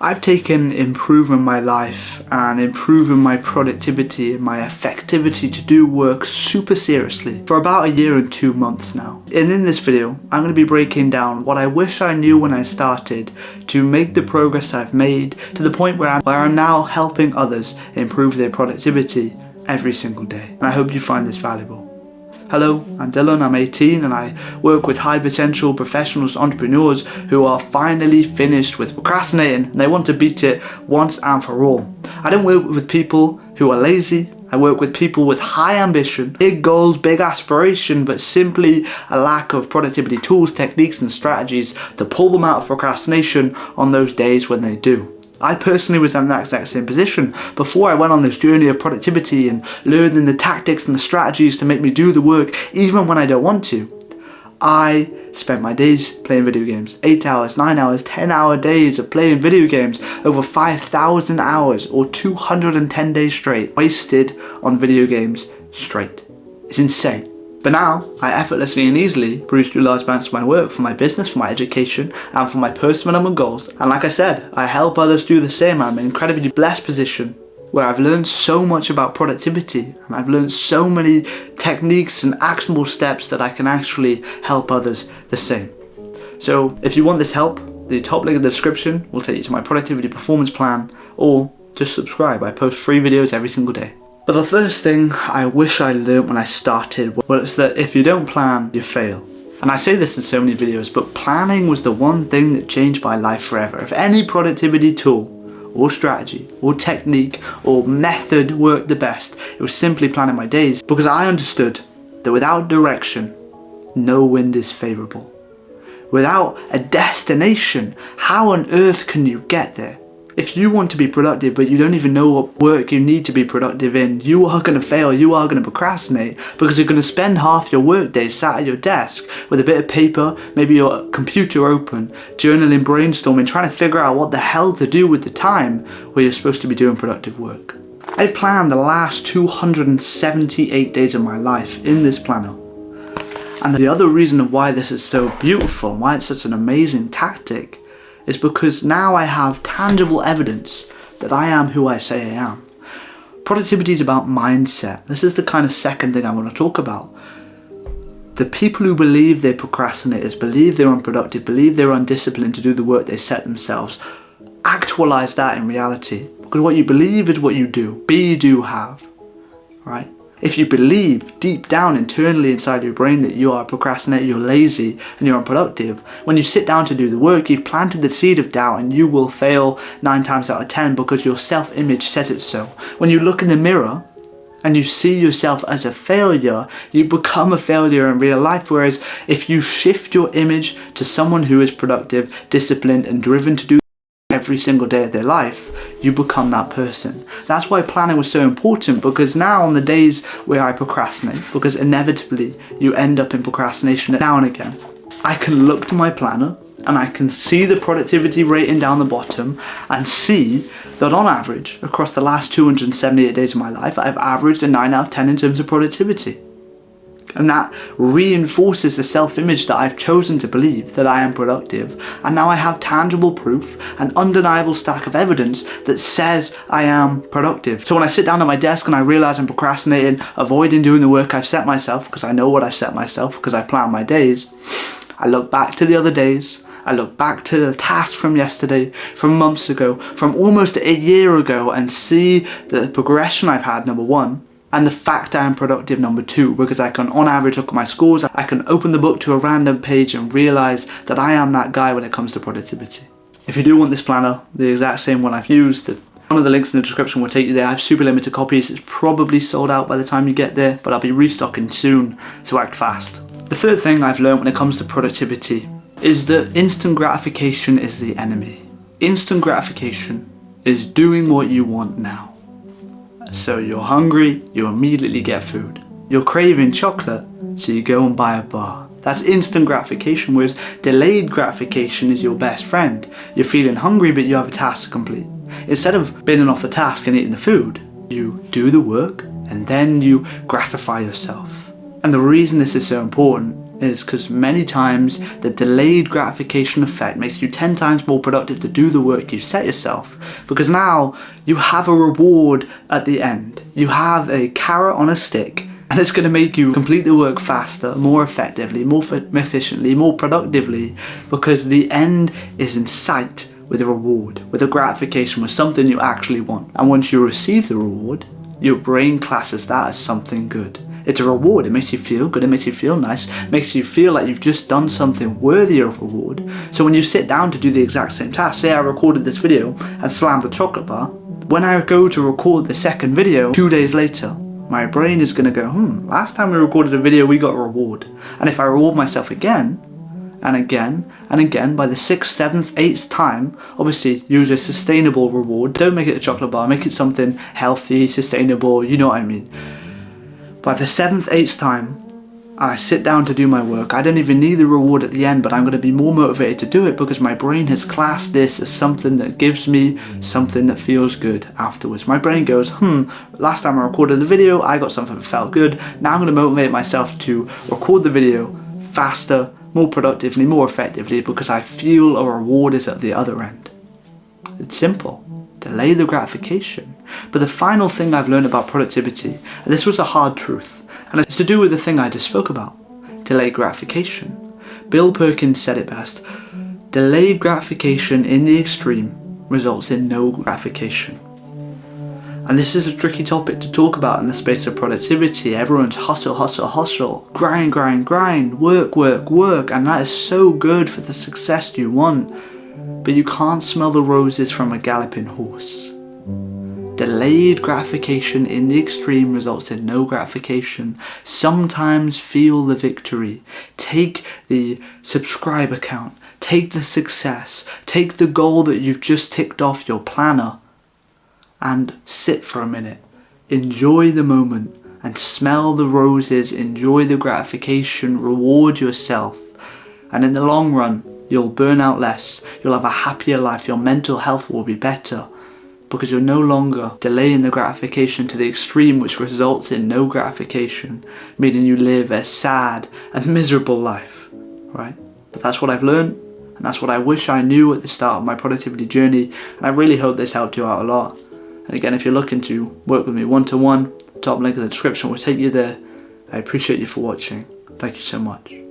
I've taken improving my life and improving my productivity and my effectivity to do work super seriously for about a year and 2 months now. And in this video, I'm going to be breaking down what I wish I knew when I started to make the progress I've made to the point where I'm now helping others improve their productivity every single day. And I hope you find this valuable. Hello, I'm Dylan, I'm 18 and I work with high potential professionals, entrepreneurs who are finally finished with procrastinating and they want to beat it once and for all. I don't work with people who are lazy, I work with people with high ambition, big goals, big aspiration, but simply a lack of productivity tools, techniques and strategies to pull them out of procrastination on those days when they do. I personally was in that exact same position before I went on this journey of productivity and learning the tactics and the strategies to make me do the work even when I don't want to. I spent my days playing video games, 8 hours, 9 hours, 10-hour days of playing video games, over 5,000 hours or 210 days straight, wasted on video games straight. It's insane. But now, I effortlessly and easily breeze through large amounts of my work for my business, for my education, and for my personal development goals. And like I said, I help others do the same. I'm in an incredibly blessed position where I've learned so much about productivity and I've learned so many techniques and actionable steps that I can actually help others the same. So if you want this help, the top link in the description will take you to my productivity performance plan, or just subscribe. I post free videos every single day. But the first thing I wish I learned when I started was that if you don't plan, you fail. And I say this in so many videos, but planning was the one thing that changed my life forever. If any productivity tool or strategy or technique or method worked the best, it was simply planning my days, because I understood that without direction, no wind is favorable. Without a destination, how on earth can you get there? If you want to be productive but you don't even know what work you need to be productive in, you are going to fail, you are going to procrastinate, because you're going to spend half your workday sat at your desk with a bit of paper, maybe your computer open, journaling, brainstorming, trying to figure out what the hell to do with the time where you're supposed to be doing productive work. I planned the last 278 days of my life in this planner. And the other reason why this is so beautiful and why it's such an amazing tactic is because now I have tangible evidence that I am who I say I am. Productivity is about mindset. This is the kind of second thing I want to talk about. The people who believe they're procrastinators, believe they're unproductive, believe they're undisciplined to do the work they set themselves, actualize that in reality. Because what you believe is what you do. Be, do, have. Right? If you believe deep down internally inside your brain that you are a procrastinator, you're lazy and you're unproductive, when you sit down to do the work, you've planted the seed of doubt and you will fail 9 times out of 10 because your self-image says it so. When you look in the mirror and you see yourself as a failure, you become a failure in real life. Whereas if you shift your image to someone who is productive, disciplined and driven to do every single day of their life, you become that person. That's why planning was so important, because now on the days where I procrastinate, because inevitably you end up in procrastination now and again, I can look to my planner and I can see the productivity rating down the bottom and see that on average across the last 278 days of my life, I've averaged a 9 out of 10 in terms of productivity. And that reinforces the self-image that I've chosen to believe that I am productive. And now I have tangible proof, an undeniable stack of evidence that says I am productive. So when I sit down at my desk and I realize I'm procrastinating, avoiding doing the work I've set myself, because I know what I've set myself, because I plan my days, I look back to the other days, I look back to the task from yesterday, from months ago, from almost a year ago, and see the progression I've had, number one, and the fact I am productive, number two, because I can on average look at my scores, I can open the book to a random page and realize that I am that guy when it comes to productivity. If you do want this planner, the exact same one I've used, one of the links in the description will take you there. I have super limited copies, it's probably sold out by the time you get there, but I'll be restocking soon, so act fast. The third thing I've learned when it comes to productivity is that instant gratification is the enemy. Instant gratification is doing what you want now. So you're hungry, you immediately get food. You're craving chocolate, so you go and buy a bar. That's instant gratification, whereas delayed gratification is your best friend. You're feeling hungry, but you have a task to complete. Instead of binning off the task and eating the food, you do the work and then you gratify yourself. And the reason this is so important is because many times the delayed gratification effect makes you 10 times more productive to do the work you set yourself, because now you have a reward at the end. You have a carrot on a stick, and it's going to make you complete the work faster, more effectively, more efficiently, more productively, because the end is in sight with a reward, with a gratification, with something you actually want. And once you receive the reward, your brain classes that as something good. It's a reward. It makes you feel good. It makes you feel nice. It makes you feel like you've just done something worthy of reward. So when you sit down to do the exact same task, say I recorded this video and slammed the chocolate bar, when I go to record the second video 2 days later, my brain is going to go, last time we recorded a video, we got a reward. And if I reward myself again, and again, and again, by the 6th, 7th, 8th time, obviously use a sustainable reward. Don't make it a chocolate bar, make it something healthy, sustainable, you know what I mean. By the 7th, 8th time, I sit down to do my work. I don't even need the reward at the end, but I'm going to be more motivated to do it because my brain has classed this as something that gives me something that feels good afterwards. My brain goes, last time I recorded the video, I got something that felt good. Now I'm going to motivate myself to record the video faster, more productively, more effectively, because I feel a reward is at the other end. It's simple. Delay the gratification. But the final thing I've learned about productivity, and this was a hard truth, and it's to do with the thing I just spoke about, delayed gratification. Bill Perkins said it best: delayed gratification in the extreme results in no gratification. And this is a tricky topic to talk about in the space of productivity. Everyone's hustle, hustle, hustle, grind, grind, grind, work, work, work, and that is so good for the success you want. But you can't smell the roses from a galloping horse. Delayed gratification in the extreme results in no gratification. Sometimes feel the victory. Take the subscriber count. Take the success. Take the goal that you've just ticked off your planner and sit for a minute. Enjoy the moment and smell the roses. Enjoy the gratification. Reward yourself. And in the long run, you'll burn out less. You'll have a happier life. Your mental health will be better, because you're no longer delaying the gratification to the extreme, which results in no gratification, meaning you live a sad and miserable life, right? But that's what I've learned, and that's what I wish I knew at the start of my productivity journey, and I really hope this helped you out a lot. And again, if you're looking to work with me one-to-one, top link in the description will take you there. I appreciate you for watching. Thank you so much.